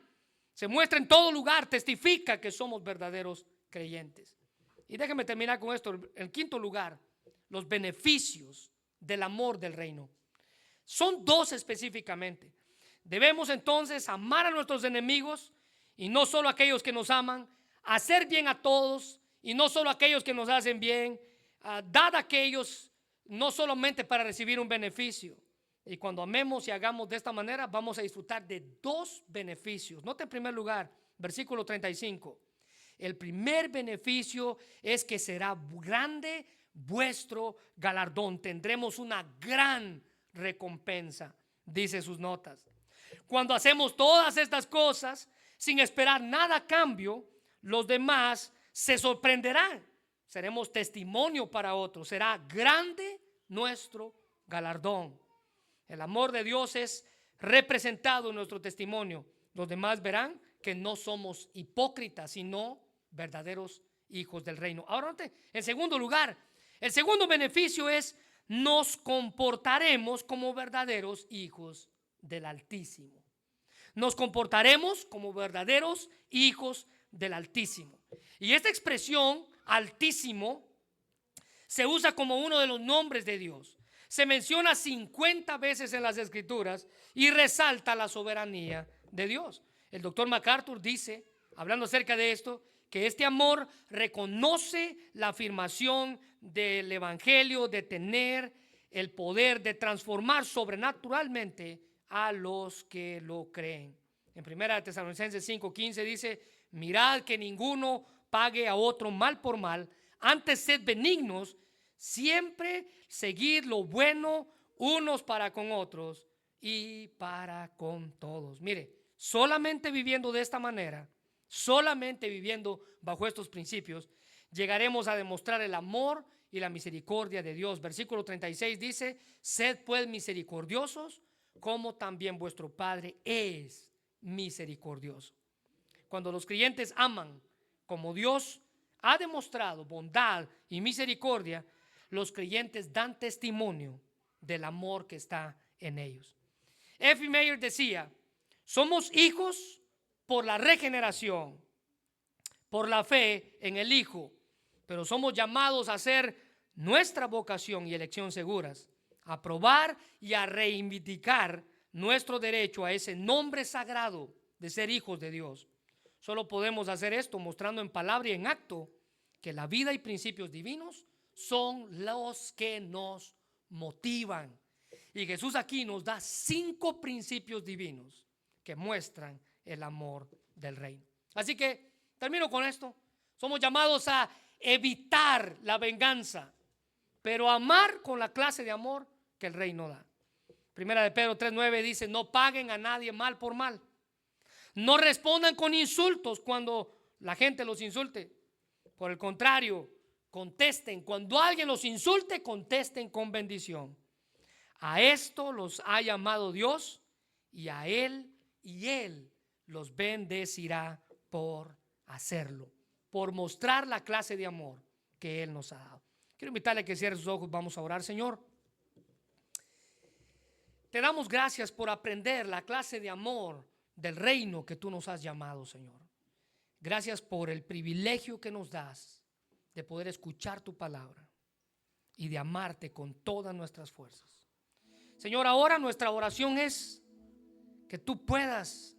Se muestra en todo lugar, testifica que somos verdaderos creyentes. Y déjenme terminar con esto. En quinto lugar, los beneficios del amor del reino. Son 2 específicamente. Debemos entonces amar a nuestros enemigos y no solo a aquellos que nos aman, hacer bien a todos y no solo a aquellos que nos hacen bien, dar a aquellos no solamente para recibir un beneficio. Y cuando amemos y hagamos de esta manera, vamos a disfrutar de 2 beneficios. Note en primer lugar, versículo 35. El primer beneficio es que será grande vuestro galardón. Tendremos una gran recompensa, dice sus notas. Cuando hacemos todas estas cosas sin esperar nada a cambio, los demás se sorprenderán. Seremos testimonio para otros. Será grande nuestro galardón. El amor de Dios es representado en nuestro testimonio. Los demás verán que no somos hipócritas, sino verdaderos hijos del reino. Ahora, en segundo lugar, el segundo beneficio es nos comportaremos como verdaderos hijos del Altísimo. Nos comportaremos como verdaderos hijos del Altísimo. Y esta expresión, Altísimo, se usa como uno de los nombres de Dios. Se menciona 50 veces en las Escrituras y resalta la soberanía de Dios. El doctor MacArthur dice, hablando acerca de esto, que este amor reconoce la afirmación del Evangelio de tener el poder de transformar sobrenaturalmente a los que lo creen. En 1 Tesalonicenses 5:15 dice, mirad que ninguno pague a otro mal por mal, antes sed benignos, siempre seguid lo bueno unos para con otros y para con todos. Mire, solamente viviendo de esta manera, solamente viviendo bajo estos principios, llegaremos a demostrar el amor y la misericordia de Dios. Versículo 36 dice, sed pues misericordiosos, como también vuestro Padre es misericordioso. Cuando los creyentes aman como Dios ha demostrado bondad y misericordia, los creyentes dan testimonio del amor que está en ellos. F. Meyer decía, somos hijos por la regeneración, por la fe en el Hijo, pero somos llamados a hacer nuestra vocación y elección seguras, a probar y a reivindicar nuestro derecho a ese nombre sagrado de ser hijos de Dios. Solo podemos hacer esto mostrando en palabra y en acto que la vida y principios divinos son los que nos motivan. Y Jesús aquí nos da 5 principios divinos que muestran el amor del reino. Así que termino con esto. Somos llamados a evitar la venganza, pero amar con la clase de amor que el reino da. Primera de Pedro 3:9 dice, no paguen a nadie mal por mal. No respondan con insultos cuando la gente los insulte. Por el contrario, contesten. Cuando alguien los insulte, contesten con bendición. A esto los ha llamado Dios, y Él los bendecirá por hacerlo, por mostrar la clase de amor que Él nos ha dado. Quiero invitarle a que cierre sus ojos. Vamos a orar. Señor, te damos gracias por aprender la clase de amor del reino que tú nos has llamado, Señor. Gracias por el privilegio que nos das de poder escuchar tu palabra y de amarte con todas nuestras fuerzas. Señor, ahora nuestra oración es que tú puedas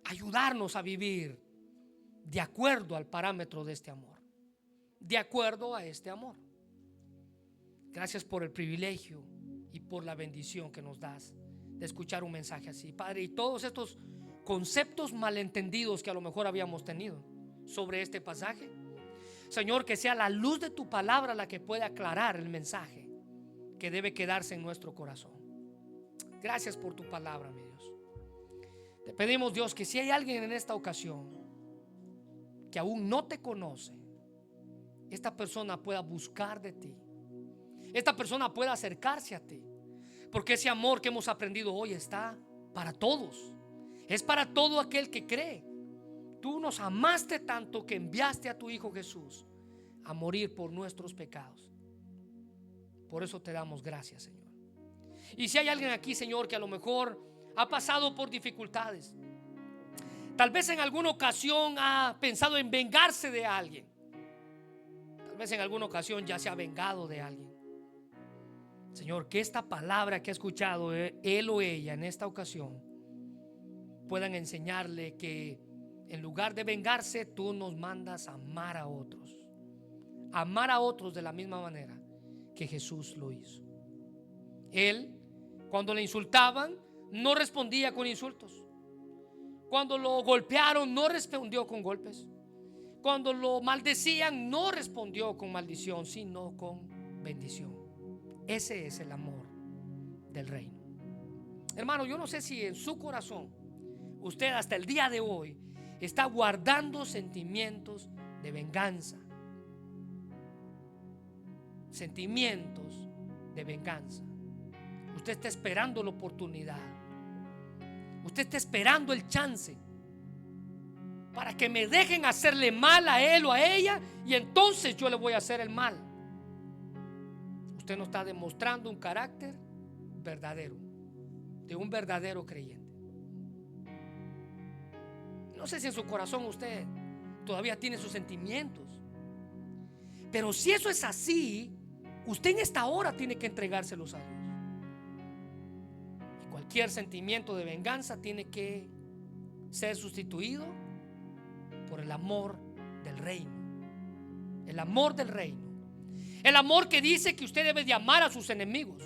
ayudarnos a vivir de acuerdo al parámetro de este amor, de acuerdo a este amor. Gracias por el privilegio y por la bendición que nos das de escuchar un mensaje así, Padre. Y todos estos conceptos malentendidos que a lo mejor habíamos tenido sobre este pasaje, Señor, que sea la luz de tu palabra la que pueda aclarar el mensaje que debe quedarse en nuestro corazón. Gracias por tu palabra, mi Dios. Te pedimos, Dios, que si hay alguien en esta ocasión que aún no te conoce, esta persona pueda buscar de ti, esta persona pueda acercarse a ti, porque ese amor que hemos aprendido hoy está para todos. Es para todo aquel que cree. Tú nos amaste tanto que enviaste a tu Hijo Jesús a morir por nuestros pecados. Por eso te damos gracias, Señor. Y si hay alguien aquí, Señor, que a lo mejor ha pasado por dificultades, tal vez en alguna ocasión ha pensado en vengarse de alguien, tal vez en alguna ocasión ya se ha vengado de alguien, Señor, que esta palabra que ha escuchado él o ella en esta ocasión puedan enseñarle que en lugar de vengarse, tú nos mandas a amar a otros de la misma manera que Jesús lo hizo. Él, cuando le insultaban, no respondía con insultos. Cuando lo golpearon, no respondió con golpes. Cuando lo maldecían, no respondió con maldición, sino con bendición. Ese es el amor del reino. Hermano, yo no sé si en su corazón usted hasta el día de hoy está guardando sentimientos de venganza. Sentimientos de venganza. Usted está esperando la oportunidad. Usted está esperando el chance para que me dejen hacerle mal a él o a ella, y entonces yo le voy a hacer el mal. Usted no está demostrando un carácter verdadero, de un verdadero creyente. No sé si en su corazón usted todavía tiene sus sentimientos, pero si eso es así, usted en esta hora tiene que entregárselos a Dios. Y cualquier sentimiento de venganza tiene que ser sustituido por el amor del reino. El amor del reino. El amor que dice que usted debe de amar a sus enemigos.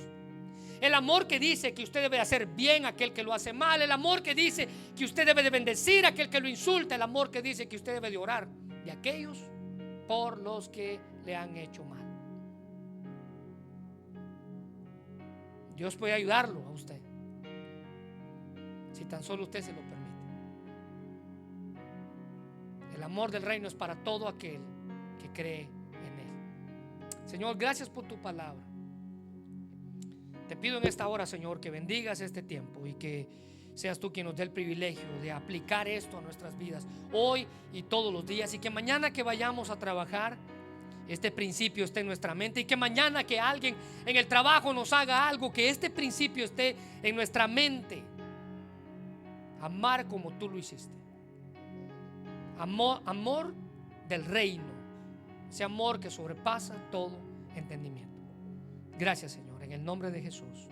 El amor que dice que usted debe de hacer bien a aquel que lo hace mal. El amor que dice que usted debe de bendecir a aquel que lo insulta. El amor que dice que usted debe de orar de aquellos por los que le han hecho mal. Dios puede ayudarlo a usted, si tan solo usted se lo permite. El amor del reino es para todo aquel que cree en él. Señor, gracias por tu palabra. Te pido en esta hora, Señor, que bendigas este tiempo y que seas tú quien nos dé el privilegio de aplicar esto a nuestras vidas hoy y todos los días, y que mañana que vayamos a trabajar este principio esté en nuestra mente, y que mañana que alguien en el trabajo nos haga algo, que este principio esté en nuestra mente. Amar como tú lo hiciste. Amor del reino, ese amor que sobrepasa todo entendimiento. Gracias, Señor, en el nombre de Jesús.